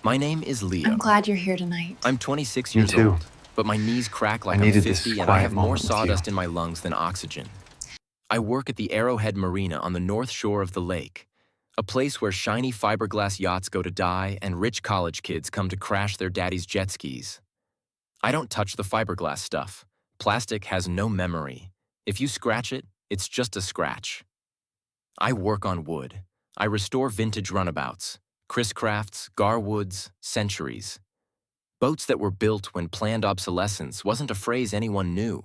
My name is I'm Leo. glad you're here tonight. I'm 26 Me years too. old, but my knees crack I like I'm needed this 50 and I quiet have more moment with you. sawdust in my lungs than oxygen. I work at the Arrowhead Marina on the north shore of the lake, a place where shiny fiberglass yachts go to die and rich college kids come to crash their daddy's jet skis. I don't touch the fiberglass stuff. Plastic has no memory. If you scratch it, it's just a scratch. I work on wood. I restore vintage runabouts, Chris Crafts, Garwoods, Centuries. Boats that were built when planned obsolescence wasn't a phrase anyone knew.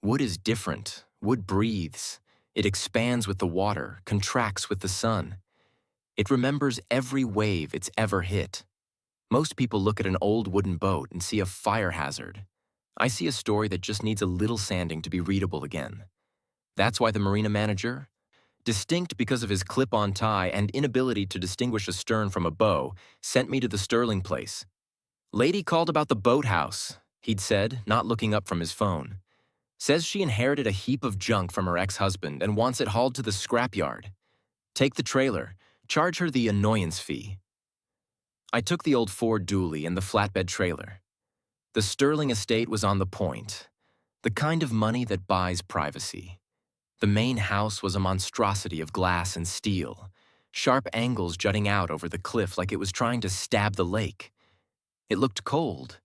Wood is different. Wood breathes. It expands with the water, contracts with the sun. It remembers every wave it's ever hit. Most people look at an old wooden boat and see a fire hazard. I see a story that just needs a little sanding to be readable again. That's why the marina manager, distinct because of his clip-on tie and inability to distinguish a stern from a bow, sent me to the Sterling place. "Lady called about the boathouse," he'd said, not looking up from his phone. "Says she inherited a heap of junk from her ex-husband and wants it hauled to the scrapyard. Take the trailer. Charge her the annoyance fee." I took the old Ford dually and the flatbed trailer. The Sterling estate was on the point, the kind of money that buys privacy. The main house was a monstrosity of glass and steel, sharp angles jutting out over the cliff like it was trying to stab the lake. It looked cold.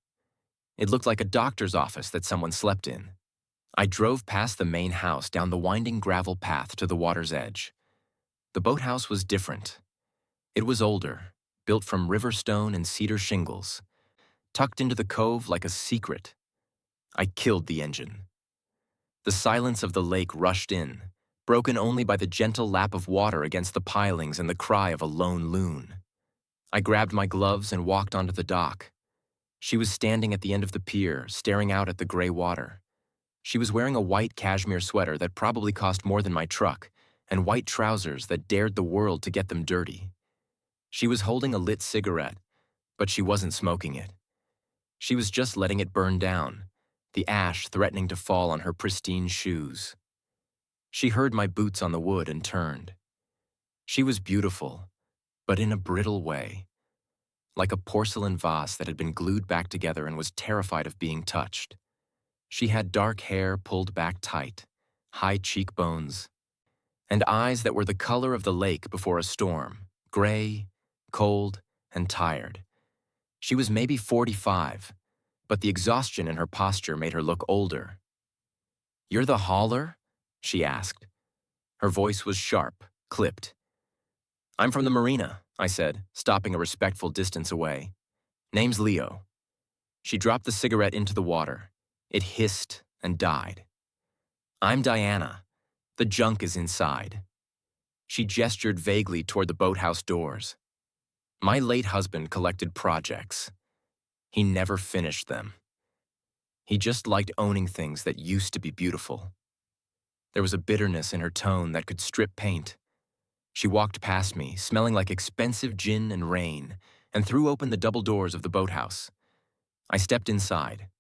It looked like a doctor's office that someone slept in. I drove past the main house down the winding gravel path to the water's edge. The boathouse was different. It was older, built from river stone and cedar shingles, tucked into the cove like a secret. I killed the engine. The silence of the lake rushed in, broken only by the gentle lap of water against the pilings and the cry of a lone loon. I grabbed my gloves and walked onto the dock. She was standing at the end of the pier, staring out at the gray water. She was wearing a white cashmere sweater that probably cost more than my truck, and white trousers that dared the world to get them dirty. She was holding a lit cigarette, but she wasn't smoking it. She was just letting it burn down, the ash threatening to fall on her pristine shoes. She heard my boots on the wood and turned. She was beautiful, but in a brittle way, like a porcelain vase that had been glued back together and was terrified of being touched. She had dark hair pulled back tight, high cheekbones, and eyes that were the color of the lake before a storm, gray, cold, and tired. She was maybe 45, but the exhaustion in her posture made her look older. "You're the hauler?" she asked. Her voice was sharp, clipped. "I'm from the marina," I said, stopping a respectful distance away. "Name's Leo." She dropped the cigarette into the water. It hissed and died. "I'm Diana. The junk is inside." She gestured vaguely toward the boathouse doors. "My late husband collected projects. He never finished them. He just liked owning things that used to be beautiful." There was a bitterness in her tone that could strip paint. She walked past me, smelling like expensive gin and rain, and threw open the double doors of the boathouse. I stepped inside.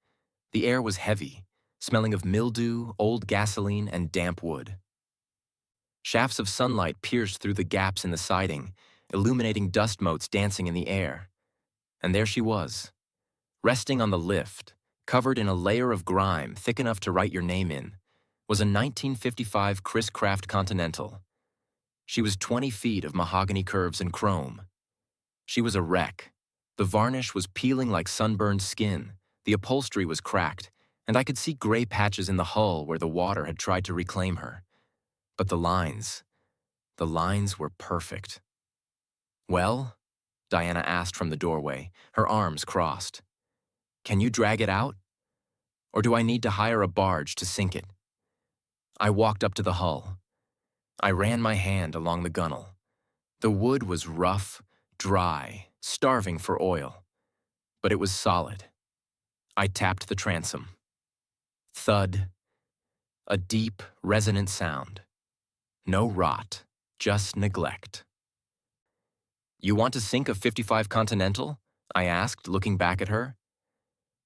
The air was heavy, smelling of mildew, old gasoline, and damp wood. Shafts of sunlight pierced through the gaps in the siding, illuminating dust motes dancing in the air. And there she was, resting on the lift, covered in a layer of grime thick enough to write your name in, was a 1955 Chris Craft Continental. She was 20 feet of mahogany curves and chrome. She was a wreck. The varnish was peeling like sunburned skin, the upholstery was cracked, and I could see gray patches in the hull where the water had tried to reclaim her. But the lines were perfect. "Well?" Diana asked from the doorway, her arms crossed. "Can you drag it out? Or do I need to hire a barge to sink it?" I walked up to the hull. I ran my hand along the gunnel. The wood was rough, dry, starving for oil, but it was solid. I tapped the transom. Thud. A deep, resonant sound. No rot, just neglect. "You want to sink a 55 Continental?" I asked, looking back at her.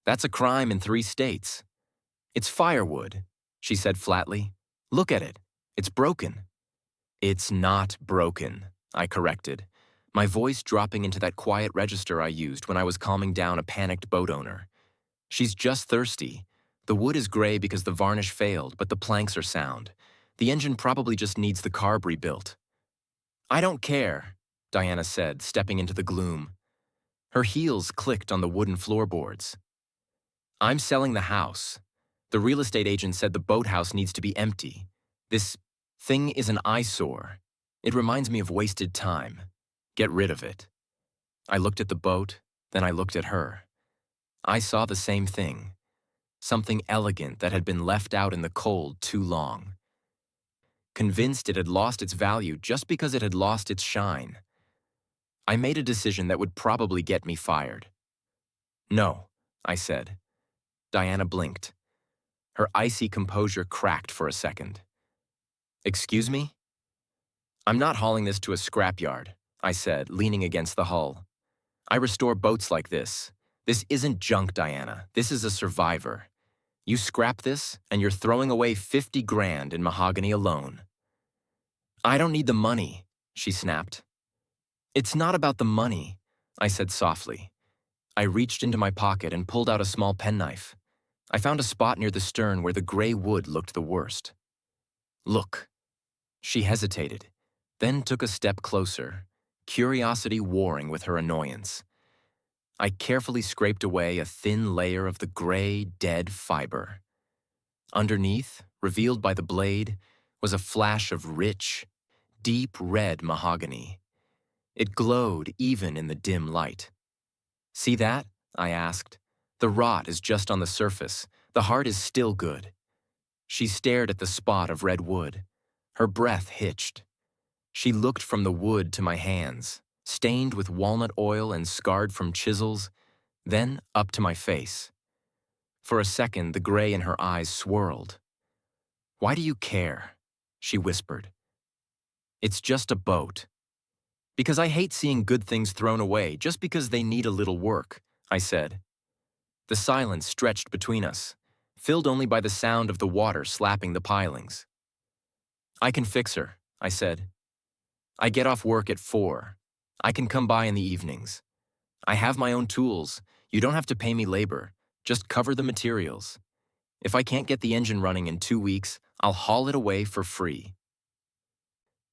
"That's a crime in 3 states. It's firewood," she said flatly. "Look at it. It's broken." "It's not broken," I corrected. my voice dropping into that quiet register I used when I was calming down a panicked boat owner. She's just thirsty. The wood is gray because the varnish failed, but the planks are sound. The engine probably just needs the carb rebuilt. I don't care, Diana said, stepping into the gloom. Her heels clicked on the wooden floorboards. I'm selling the house. The real estate agent said the boathouse needs to be empty. This thing is an eyesore. It reminds me of wasted time. Get rid of it. I looked at the boat, then I looked at her. I saw the same thing. Something elegant that had been left out in the cold too long. Convinced it had lost its value just because it had lost its shine. I made a decision that would probably get me fired. No, I said. Diana blinked. Her icy composure cracked for a second. Excuse me? I'm not hauling this to a scrapyard, I said, leaning against the hull. I restore boats like this. This isn't junk, Diana. This is a survivor. You scrap this, and you're throwing away 50 grand in mahogany alone. I don't need the money, she snapped. It's not about the money, I said softly. I reached into my pocket and pulled out a small penknife. I found a spot near the stern where the gray wood looked the worst. Look. She hesitated, then took a step closer, curiosity warring with her annoyance. I carefully scraped away a thin layer of the gray, dead fiber. Underneath, revealed by the blade, was a flash of rich, deep red mahogany. It glowed even in the dim light. See that? I asked. The rot is just on the surface. The heart is still good. She stared at the spot of red wood. Her breath hitched. She looked from the wood to my hands, stained with walnut oil and scarred from chisels, then up to my face. For a second, the gray in her eyes swirled. Why do you care? She whispered. It's just a boat. Because I hate seeing good things thrown away just because they need a little work, I said. The silence stretched between us, filled only by the sound of the water slapping the pilings. I can fix her, I said. I get off work at 4. I can come by in the evenings. I have my own tools. You don't have to pay me labor. Just cover the materials. If I can't get the engine running in 2 weeks, I'll haul it away for free.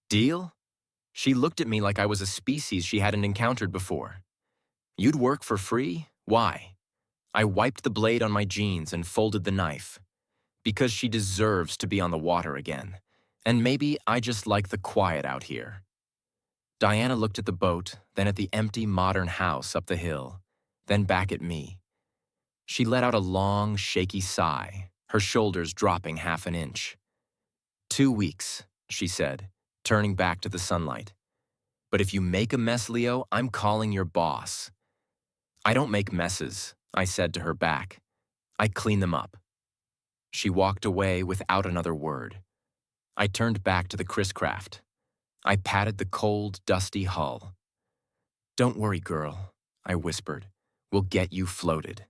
Deal? She looked at me like I was a species she hadn't encountered before. You'd work for free? Why? I wiped the blade on my jeans and folded the knife. Because she deserves to be on the water again. And maybe I just like the quiet out here. Diana looked at the boat, then at the empty modern house up the hill, then back at me. She let out a long, shaky sigh, her shoulders dropping half an inch. 2 weeks, she said, turning back to the sunlight. But if you make a mess, Leo, I'm calling your boss. I don't make messes, I said to her back. I clean them up. She walked away without another word. I turned back to the Chris Craft. I patted the cold, dusty hull. Don't worry, girl, I whispered. We'll get you floated.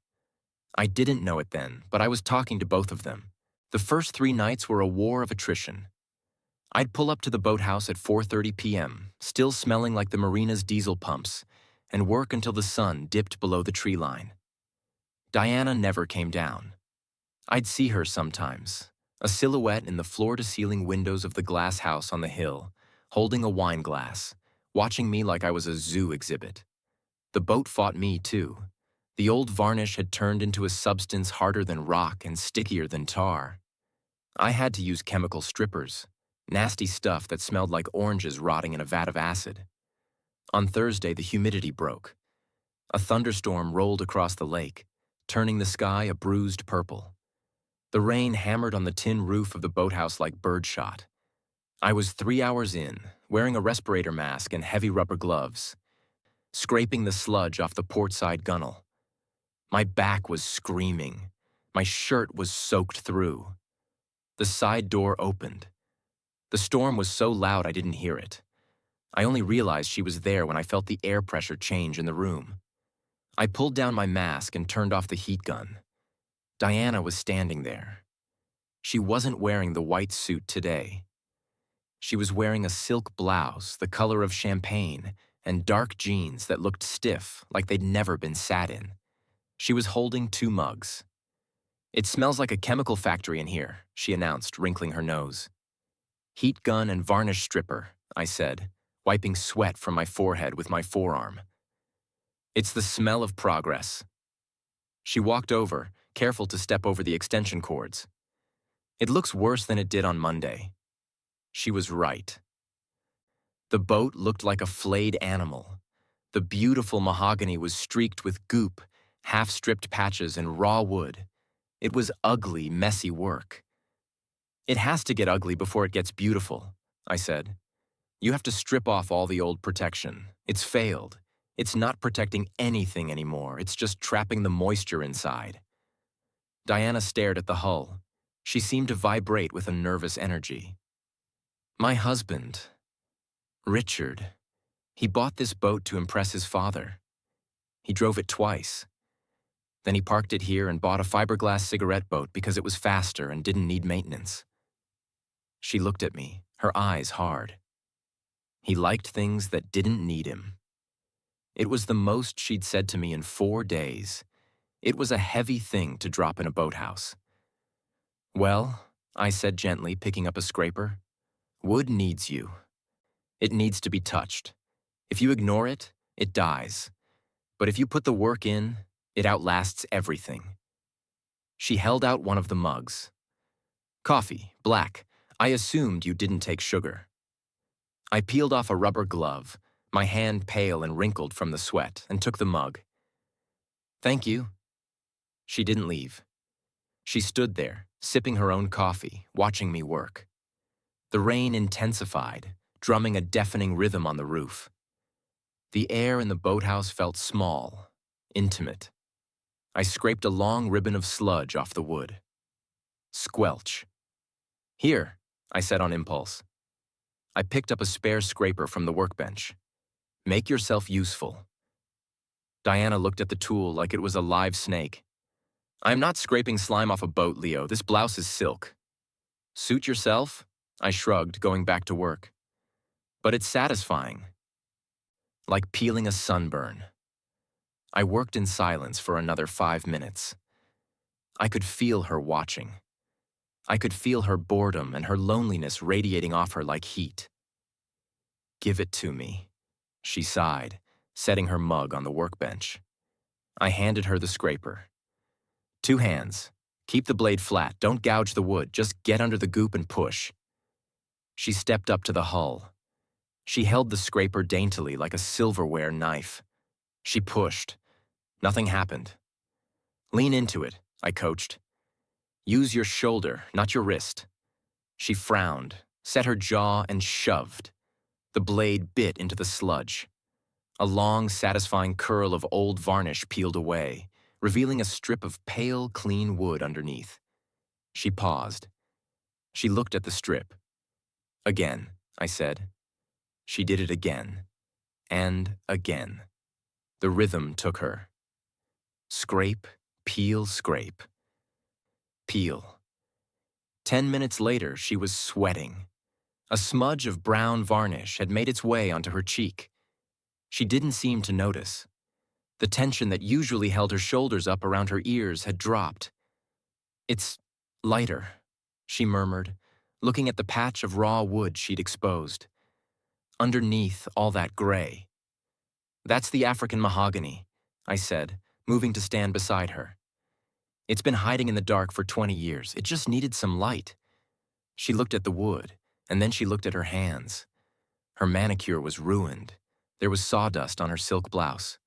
I didn't know it then, but I was talking to both of them. The first 3 nights were a war of attrition. I'd pull up to the boathouse at 4:30 p.m., still smelling like the marina's diesel pumps, and work until the sun dipped below the tree line. Diana never came down. I'd see her sometimes, a silhouette in the floor-to-ceiling windows of the glass house on the hill, holding a wine glass, watching me like I was a zoo exhibit. The boat fought me, too. The old varnish had turned into a substance harder than rock and stickier than tar. I had to use chemical strippers, nasty stuff that smelled like oranges rotting in a vat of acid. On Thursday, the humidity broke. A thunderstorm rolled across the lake, turning the sky a bruised purple. The rain hammered on the tin roof of the boathouse like birdshot. I was 3 hours in, wearing a respirator mask and heavy rubber gloves, scraping the sludge off the portside gunnel. My back was screaming. My shirt was soaked through. The side door opened. The storm was so loud I didn't hear it. I only realized she was there when I felt the air pressure change in the room. I pulled down my mask and turned off the heat gun. Diana was standing there. She wasn't wearing the white suit today. She was wearing a silk blouse the color of champagne and dark jeans that looked stiff like they'd never been sat in. She was holding 2 mugs. "It smells like a chemical factory in here," she announced, wrinkling her nose. "Heat gun and varnish stripper," I said, wiping sweat from my forehead with my forearm. "It's the smell of progress." She walked over, careful to step over the extension cords. "It looks worse than it did on Monday." She was right. The boat looked like a flayed animal. The beautiful mahogany was streaked with goop, half-stripped patches, and raw wood. It was ugly, messy work. "It has to get ugly before it gets beautiful," I said. "You have to strip off all the old protection. It's failed. It's not protecting anything anymore. It's just trapping the moisture inside." Diana stared at the hull. She seemed to vibrate with a nervous energy. "My husband, Richard, he bought this boat to impress his father. He drove it twice. Then he parked it here and bought a fiberglass cigarette boat because it was faster and didn't need maintenance." She looked at me, her eyes hard. He liked things that didn't need him. It was the most she'd said to me in 4 days. It was a heavy thing to drop in a boathouse. "Well," I said gently, picking up a scraper, "wood needs you. It needs to be touched. If you ignore it, it dies. But if you put the work in, it outlasts everything." She held out one of the mugs. "Coffee, black. I assumed you didn't take sugar." I peeled off a rubber glove, my hand pale and wrinkled from the sweat, and took the mug. "Thank you." She didn't leave. She stood there, sipping her own coffee, watching me work. The rain intensified, drumming a deafening rhythm on the roof. The air in the boathouse felt small, intimate. I scraped a long ribbon of sludge off the wood. Squelch. "Here," I said on impulse. I picked up a spare scraper from the workbench. "Make yourself useful." Diana looked at the tool like it was a live snake. "I'm not scraping slime off a boat, Leo. This blouse is silk." "Suit yourself?" I shrugged, going back to work. "But it's satisfying. Like peeling a sunburn." I worked in silence for another 5 minutes. I could feel her watching. I could feel her boredom and her loneliness radiating off her like heat. "Give it to me," she sighed, setting her mug on the workbench. I handed her the scraper. "2 hands. Keep the blade flat. Don't gouge the wood. Just get under the goop and push." She stepped up to the hull. She held the scraper daintily like a silverware knife. She pushed. Nothing happened. "Lean into it," I coached. "Use your shoulder, not your wrist." She frowned, set her jaw, and shoved. The blade bit into the sludge. A long, satisfying curl of old varnish peeled away, revealing a strip of pale, clean wood underneath. She paused. She looked at the strip. "Again," I said. She did it again. And again. The rhythm took her. Scrape, peel, scrape. Peel. 10 minutes later, she was sweating. A smudge of brown varnish had made its way onto her cheek. She didn't seem to notice. The tension that usually held her shoulders up around her ears had dropped. "It's lighter," she murmured, looking at the patch of raw wood she'd exposed. "Underneath all that gray." "That's the African mahogany," I said, moving to stand beside her. "It's been hiding in the dark for 20 years. It just needed some light." She looked at the wood, and then she looked at her hands. Her manicure was ruined. There was sawdust on her silk blouse.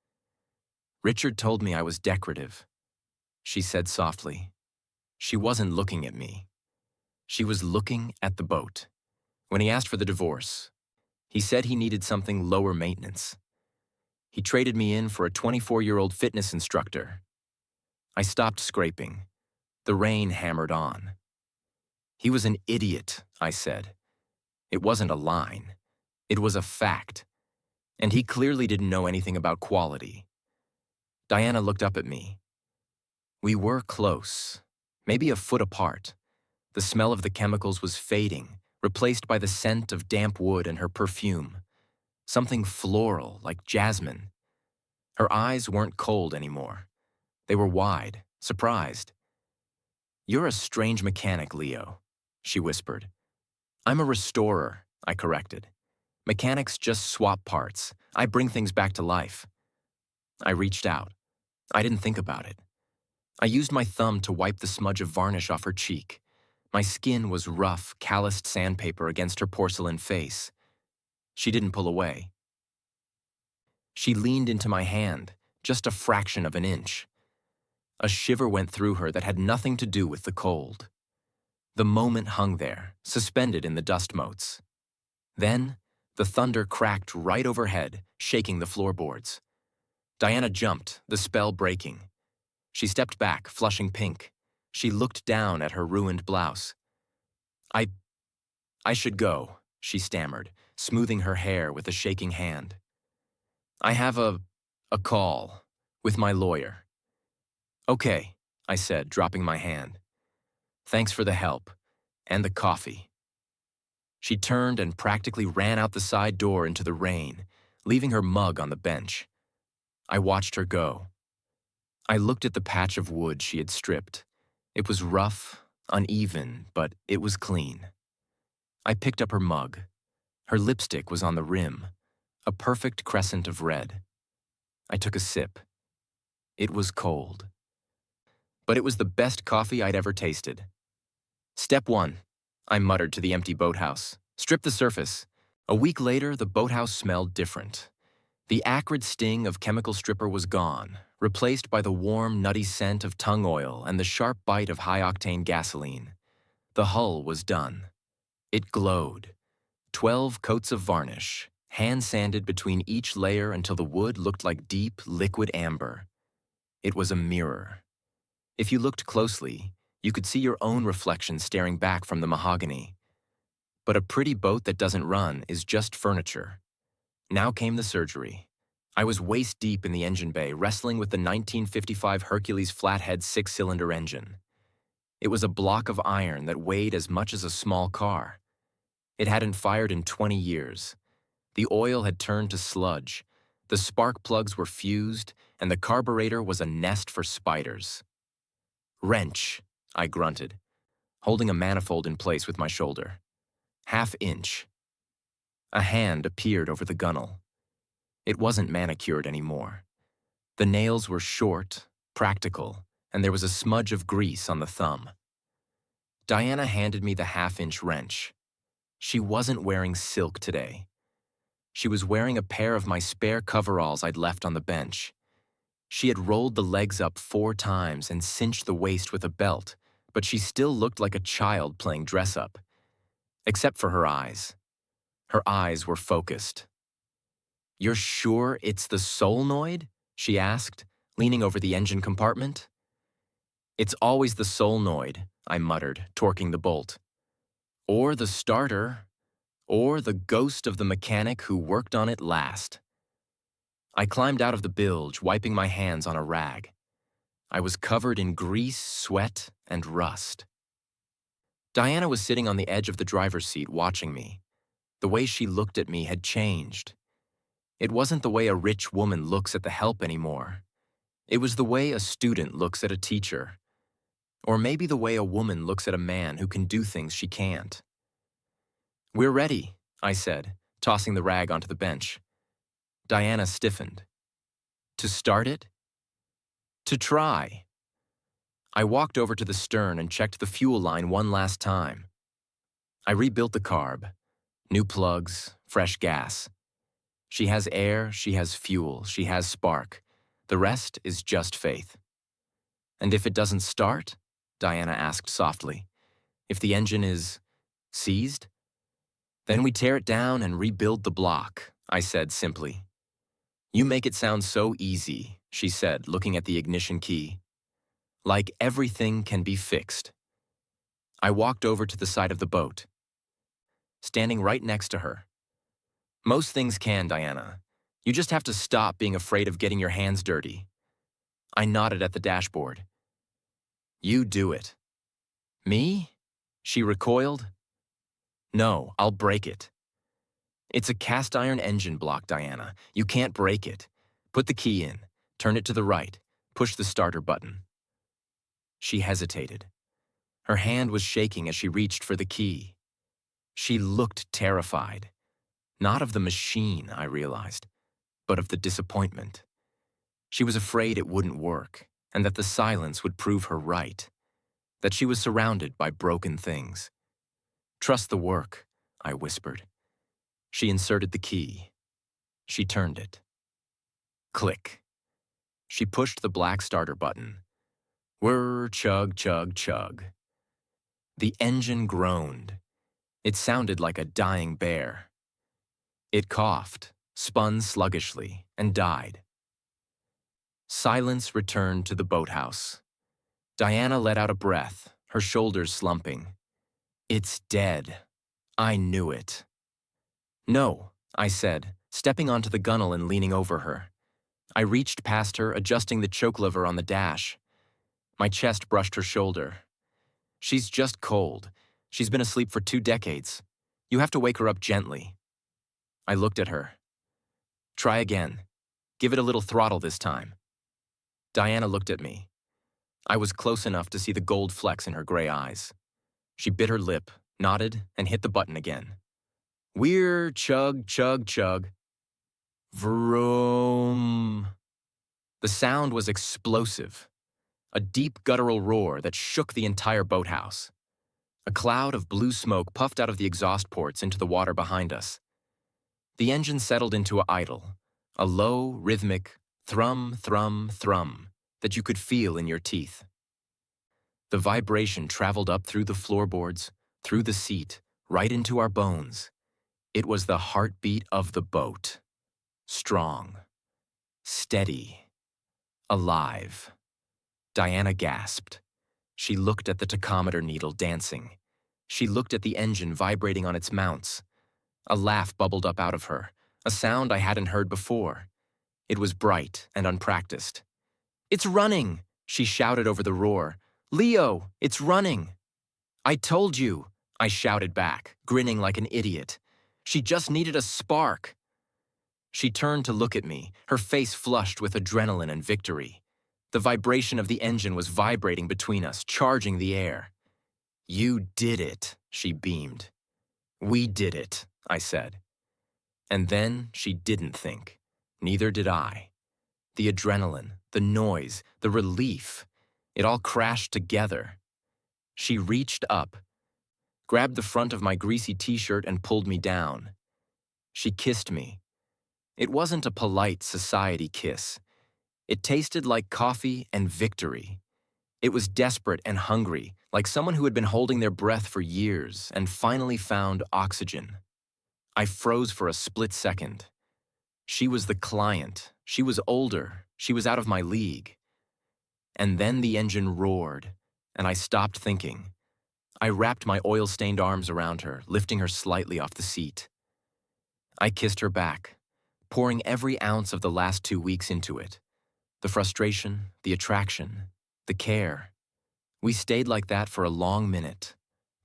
"Richard told me I was decorative," she said softly. She wasn't looking at me. She was looking at the boat. When he asked for the divorce, he said he needed something lower maintenance. He traded me in for a 24-year-old fitness instructor. I stopped scraping. The rain hammered on. "He was an idiot," I said. It wasn't a line. It was a fact. And he clearly didn't know anything about quality. Diana looked up at me. We were close, maybe a foot apart. The smell of the chemicals was fading, replaced by the scent of damp wood and her perfume. something floral like jasmine. Her eyes weren't cold anymore. They were wide, surprised. "You're a strange mechanic, Leo," she whispered. "I'm a restorer," I corrected. "Mechanics just swap parts. I bring things back to life." I reached out. I didn't think about it. I used my thumb to wipe the smudge of varnish off her cheek. My skin was rough, calloused sandpaper against her porcelain face. She didn't pull away. She leaned into my hand, just a fraction of an inch. A shiver went through her that had nothing to do with the cold. The moment hung there, suspended in the dust motes. Then, the thunder cracked right overhead, shaking the floorboards. Diana jumped, the spell breaking. She stepped back, flushing pink. She looked down at her ruined blouse. I should go," she stammered, smoothing her hair with a shaking hand. "I have a call with my lawyer." "Okay," I said, dropping my hand. "Thanks for the help and the coffee." She turned and practically ran out the side door into the rain, leaving her mug on the bench. I watched her go. I looked at the patch of wood she had stripped. It was rough, uneven, but it was clean. I picked up her mug. Her lipstick was on the rim, a perfect crescent of red. I took a sip. It was cold. But it was the best coffee I'd ever tasted. "Step 1, I muttered to the empty boathouse. "Strip the surface." A week later, the boathouse smelled different. The acrid sting of chemical stripper was gone, replaced by the warm, nutty scent of tung oil and the sharp bite of high-octane gasoline. The hull was done. It glowed. 12 coats of varnish, hand-sanded between each layer until the wood looked like deep, liquid amber. It was a mirror. If you looked closely, you could see your own reflection staring back from the mahogany. But a pretty boat that doesn't run is just furniture. Now came the surgery. I was waist-deep in the engine bay, wrestling with the 1955 Hercules flathead six-cylinder engine. It was a block of iron that weighed as much as a small car. It hadn't fired in 20 years. The oil had turned to sludge. The spark plugs were fused, and the carburetor was a nest for spiders. "Wrench," I grunted, holding a manifold in place with my shoulder. "Half-inch." A hand appeared over the gunnel. It wasn't manicured anymore. The nails were short, practical, and there was a smudge of grease on the thumb. Diana handed me the half-inch wrench. She wasn't wearing silk today. She was wearing a pair of my spare coveralls I'd left on the bench. She had rolled the legs up 4 times and cinched the waist with a belt, but she still looked like a child playing dress-up. Except for her eyes. Her eyes were focused. "You're sure it's the solenoid?" she asked, leaning over the engine compartment. "It's always the solenoid," I muttered, torquing the bolt. "Or the starter, or the ghost of the mechanic who worked on it last." I climbed out of the bilge, wiping my hands on a rag. I was covered in grease, sweat, and rust. Diana was sitting on the edge of the driver's seat watching me. The way she looked at me had changed. It wasn't the way a rich woman looks at the help anymore. It was the way a student looks at a teacher. Or maybe the way a woman looks at a man who can do things she can't. "We're ready," I said, tossing the rag onto the bench. Diana stiffened. "To start it?" "To try." I walked over to the stern and checked the fuel line one last time. I rebuilt the carb. New plugs, fresh gas. She has air, she has fuel, she has spark. The rest is just faith. "And if it doesn't start?" Diana asked softly. "If the engine is seized?" "Then we tear it down and rebuild the block," I said simply. "You make it sound so easy," she said, looking at the ignition key. "Like everything can be fixed." I walked over to the side of the boat, standing right next to her. "Most things can, Diana. You just have to stop being afraid of getting your hands dirty." I nodded at the dashboard. "You do it." "Me?" She recoiled. "No, I'll break it." It's a cast iron engine block, Diana. You can't break it. Put the key in. Turn it to the right. Push the starter button. She hesitated. Her hand was shaking as she reached for the key. She looked terrified. Not of the machine, I realized, but of the disappointment. She was afraid it wouldn't work, and that the silence would prove her right. That she was surrounded by broken things. Trust the work, I whispered. She inserted the key. She turned it. Click. She pushed the black starter button. Whir, chug, chug, chug. The engine groaned. It sounded like a dying bear. It coughed, spun sluggishly, and died. Silence returned to the boathouse. Diana let out a breath, her shoulders slumping. It's dead. I knew it. No, I said, stepping onto the gunnel and leaning over her. I reached past her, adjusting the choke lever on the dash. My chest brushed her shoulder. She's just cold. She's been asleep for 2 decades. You have to wake her up gently. I looked at her. Try again. Give it a little throttle this time. Diana looked at me. I was close enough to see the gold flecks in her gray eyes. She bit her lip, nodded, and hit the button again. Whir, chug, chug, chug. Vroom. The sound was explosive. A deep guttural roar that shook the entire boathouse. A cloud of blue smoke puffed out of the exhaust ports into the water behind us. The engine settled into an idle, a low, rhythmic thrum, thrum, thrum that you could feel in your teeth. The vibration traveled up through the floorboards, through the seat, right into our bones. It was the heartbeat of the boat. Strong, steady, alive. Diana gasped. She looked at the tachometer needle dancing. She looked at the engine vibrating on its mounts. A laugh bubbled up out of her, a sound I hadn't heard before. It was bright and unpracticed. It's running, she shouted over the roar. Leo, it's running. I told you, I shouted back, grinning like an idiot. She just needed a spark. She turned to look at me, her face flushed with adrenaline and victory. The vibration of the engine was vibrating between us, charging the air. You did it, she beamed. We did it, I said. And then she didn't think. Neither did I. The adrenaline, the noise, the relief, it all crashed together. She reached up, grabbed the front of my greasy t-shirt and pulled me down. She kissed me. It wasn't a polite society kiss. It tasted like coffee and victory. It was desperate and hungry, like someone who had been holding their breath for years and finally found oxygen. I froze for a split second. She was the client. She was older. She was out of my league. And then the engine roared, and I stopped thinking. I wrapped my oil-stained arms around her, lifting her slightly off the seat. I kissed her back, pouring every ounce of the last 2 weeks into it. The frustration, the attraction, the care. We stayed like that for a long minute,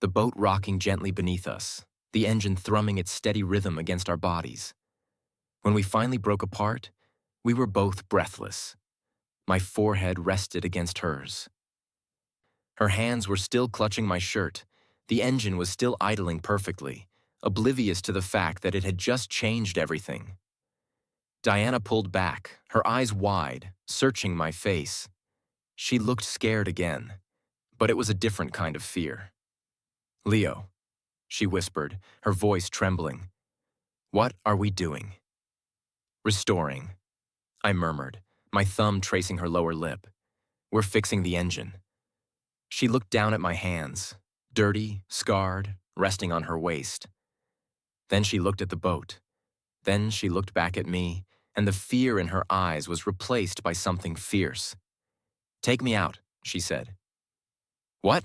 the boat rocking gently beneath us, the engine thrumming its steady rhythm against our bodies. When we finally broke apart, we were both breathless. My forehead rested against hers. Her hands were still clutching my shirt. The engine was still idling perfectly, oblivious to the fact that it had just changed everything. Diana pulled back, her eyes wide, searching my face. She looked scared again, but it was a different kind of fear. Leo, she whispered, her voice trembling. What are we doing? Restoring, I murmured, my thumb tracing her lower lip. We're fixing the engine. She looked down at my hands, dirty, scarred, resting on her waist. Then she looked at the boat. Then she looked back at me, and the fear in her eyes was replaced by something fierce. Take me out, she said. What?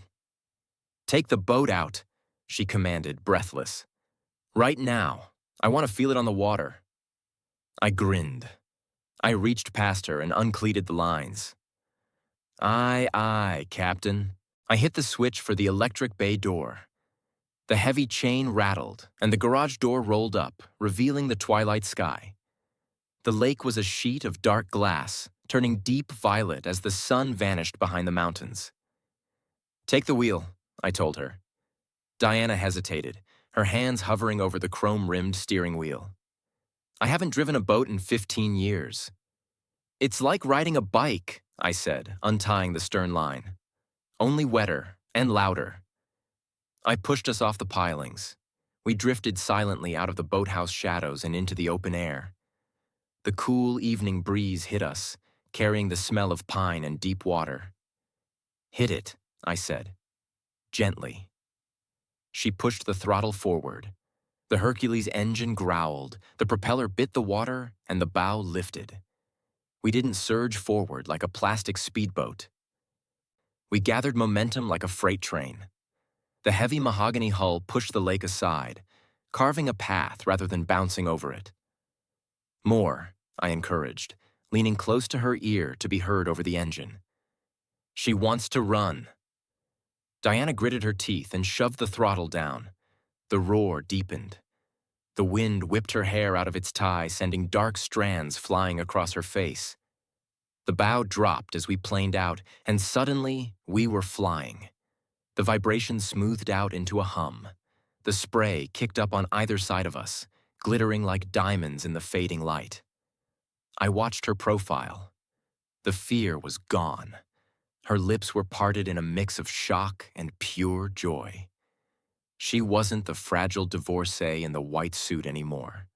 Take the boat out, she commanded, breathless. Right now. I want to feel it on the water. I grinned. I reached past her and uncleated the lines. Aye, aye, Captain. I hit the switch for the electric bay door. The heavy chain rattled, and the garage door rolled up, revealing the twilight sky. The lake was a sheet of dark glass, turning deep violet as the sun vanished behind the mountains. "Take the wheel," I told her. Diana hesitated, her hands hovering over the chrome-rimmed steering wheel. "I haven't driven a boat in 15 years. "It's like riding a bike," I said, untying the stern line. "Only wetter and louder." I pushed us off the pilings. We drifted silently out of the boathouse shadows and into the open air. The cool evening breeze hit us, carrying the smell of pine and deep water. "Hit it," I said, gently. She pushed the throttle forward. The Hercules engine growled, the propeller bit the water, and the bow lifted. We didn't surge forward like a plastic speedboat. We gathered momentum like a freight train. The heavy mahogany hull pushed the lake aside, carving a path rather than bouncing over it. "More," I encouraged, leaning close to her ear to be heard over the engine. "She wants to run." Diana gritted her teeth and shoved the throttle down. The roar deepened. The wind whipped her hair out of its tie, sending dark strands flying across her face. The bow dropped as we planed out, and suddenly we were flying. The vibration smoothed out into a hum. The spray kicked up on either side of us, glittering like diamonds in the fading light. I watched her profile. The fear was gone. Her lips were parted in a mix of shock and pure joy. She wasn't the fragile divorcee in the white suit anymore.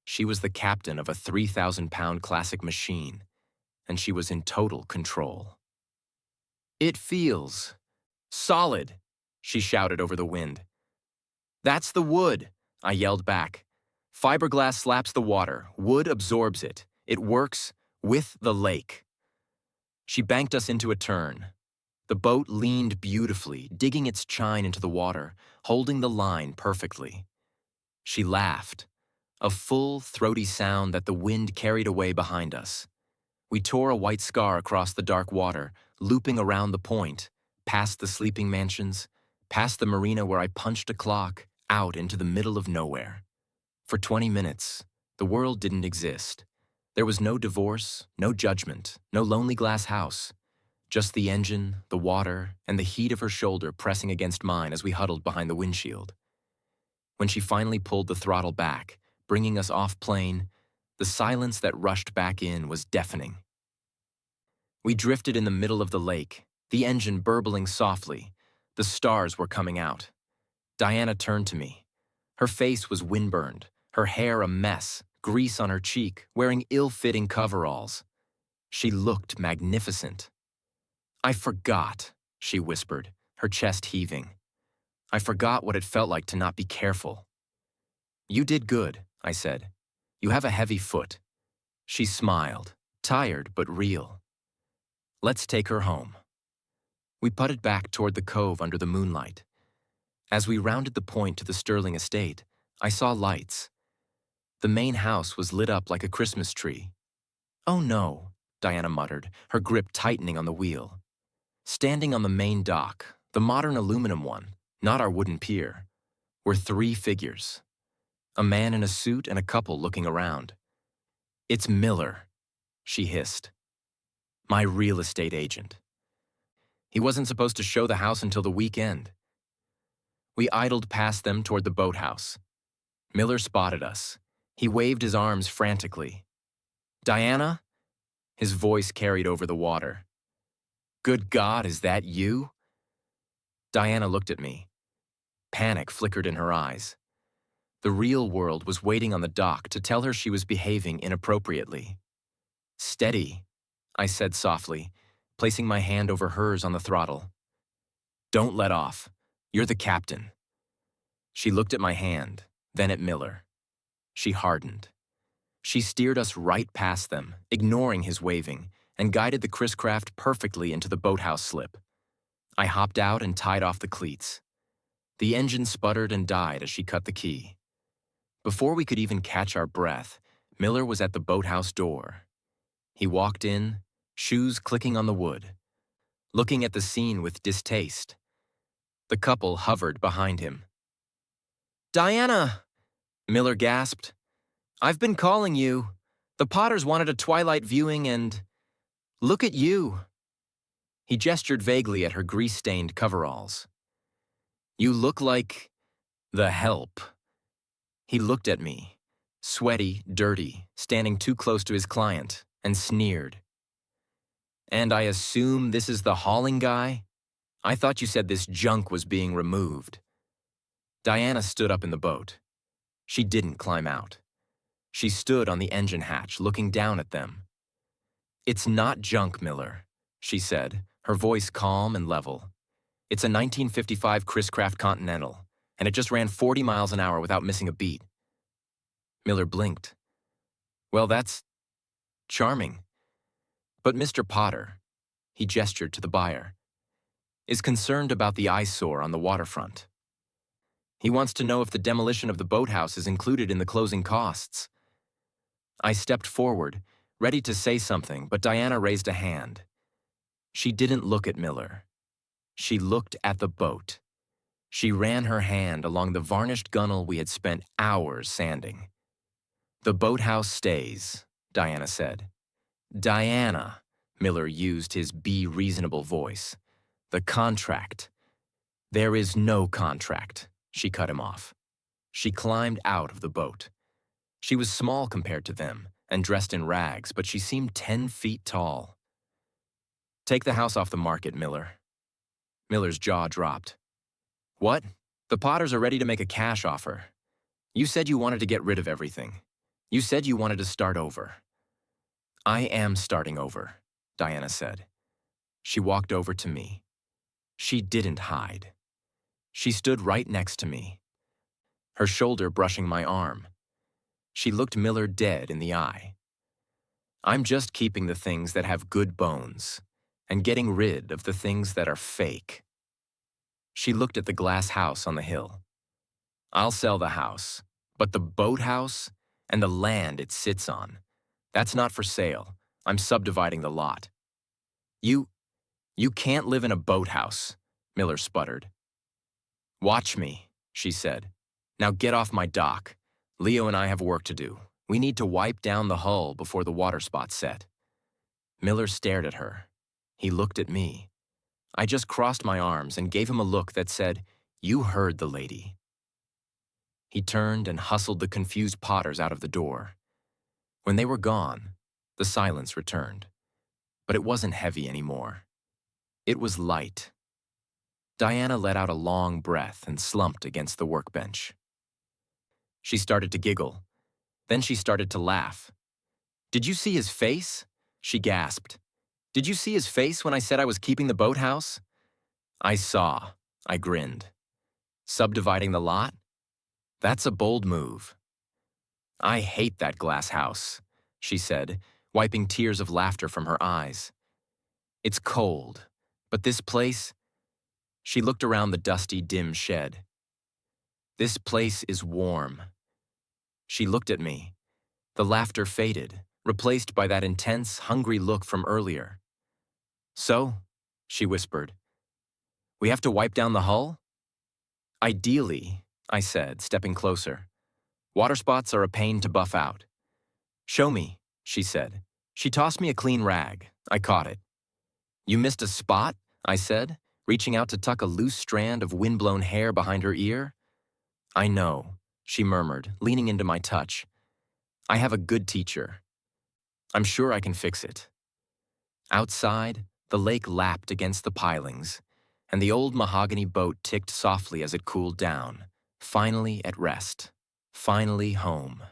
She was the captain of a 3,000-pound classic machine, and she was in total control. "It feels solid," she shouted over the wind. "That's the wood," I yelled back. "Fiberglass slaps the water, wood absorbs it. It works with the lake." She banked us into a turn. The boat leaned beautifully, digging its chine into the water, holding the line perfectly. She laughed, a full, throaty sound that the wind carried away behind us. We tore a white scar across the dark water, looping around the point, past the sleeping mansions, past the marina where I punched a clock, out into the middle of nowhere. For 20 minutes, the world didn't exist. There was no divorce, no judgment, no lonely glass house. Just the engine, the water, and the heat of her shoulder pressing against mine as we huddled behind the windshield. When she finally pulled the throttle back, bringing us off plane, the silence that rushed back in was deafening. We drifted in the middle of the lake, the engine burbling softly. The stars were coming out. Diana turned to me. Her face was windburned, her hair a mess, grease on her cheek, wearing ill-fitting coveralls. She looked magnificent. "I forgot," she whispered, her chest heaving. "I forgot what it felt like to not be careful." "You did good," I said. "You have a heavy foot." She smiled, tired but real. "Let's take her home." We putted back toward the cove under the moonlight. As we rounded the point to the Sterling estate, I saw lights. The main house was lit up like a Christmas tree. "Oh no," Diana muttered, her grip tightening on the wheel. Standing on the main dock, the modern aluminum one, not our wooden pier, were 3 figures. A man in a suit and a couple looking around. "It's Miller," she hissed. "My real estate agent. He wasn't supposed to show the house until the weekend." We idled past them toward the boathouse. Miller spotted us. He waved his arms frantically. "Diana?" His voice carried over the water. "Good God, is that you?" Diana looked at me. Panic flickered in her eyes. The real world was waiting on the dock to tell her she was behaving inappropriately. "Steady," I said softly, placing my hand over hers on the throttle. "Don't let off. You're the captain." She looked at my hand, then at Miller. She hardened. She steered us right past them, ignoring his waving, and guided the Chris Craft perfectly into the boathouse slip. I hopped out and tied off the cleats. The engine sputtered and died as she cut the key. Before we could even catch our breath, Miller was at the boathouse door. He walked in, shoes clicking on the wood, looking at the scene with distaste. The couple hovered behind him. Diana, Miller gasped. I've been calling you. The Potters wanted a twilight viewing and… Look at you. He gestured vaguely at her grease-stained coveralls. You look like… the help. He looked at me, sweaty, dirty, standing too close to his client, and sneered. And I assume this is the hauling guy? I thought you said this junk was being removed. Diana stood up in the boat. She didn't climb out. She stood on the engine hatch, looking down at them. It's not junk, Miller, she said, her voice calm and level. It's a 1955 Chris Craft Continental, and it just ran 40 miles an hour without missing a beat. Miller blinked. Well, that's charming. But Mr. Potter, he gestured to the buyer, is concerned about the eyesore on the waterfront. He wants to know if the demolition of the boathouse is included in the closing costs. I stepped forward, ready to say something, but Diana raised a hand. She didn't look at Miller. She looked at the boat. She ran her hand along the varnished gunnel we had spent hours sanding. The boathouse stays, Diana said. Diana, Miller used his be reasonable voice. The contract. There is no contract, she cut him off. She climbed out of the boat. She was small compared to them and dressed in rags, but she seemed 10 feet tall. Take the house off the market, Miller. Miller's jaw dropped. What? The Potters are ready to make a cash offer. You said you wanted to get rid of everything. You said you wanted to start over. I am starting over, Diana said. She walked over to me. She didn't hide. She stood right next to me, her shoulder brushing my arm. She looked Miller dead in the eye. I'm just keeping the things that have good bones and getting rid of the things that are fake. She looked at the glass house on the hill. I'll sell the house, but the boathouse and the land it sits on, that's not for sale. I'm subdividing the lot. You can't live in a boathouse, Miller sputtered. Watch me, she said. Now get off my dock. Leo and I have work to do. We need to wipe down the hull before the water spots set. Miller stared at her. He looked at me. I just crossed my arms and gave him a look that said, You heard the lady. He turned and hustled the confused Potters out of the door. When they were gone, the silence returned. But it wasn't heavy anymore. It was light. Diana let out a long breath and slumped against the workbench. She started to giggle. Then she started to laugh. Did you see his face? She gasped. Did you see his face when I said I was keeping the boathouse? I saw, I grinned. Subdividing the lot? That's a bold move. I hate that glass house, she said, wiping tears of laughter from her eyes. It's cold, but this place… She looked around the dusty, dim shed. This place is warm. She looked at me. The laughter faded, replaced by that intense, hungry look from earlier. So, she whispered, we have to wipe down the hull? Ideally, I said, stepping closer. Waterspots are a pain to buff out. Show me, she said. She tossed me a clean rag. I caught it. You missed a spot? I said, reaching out to tuck a loose strand of windblown hair behind her ear. I know, she murmured, leaning into my touch. I have a good teacher. I'm sure I can fix it. Outside, the lake lapped against the pilings, and the old mahogany boat ticked softly as it cooled down, finally at rest, finally home.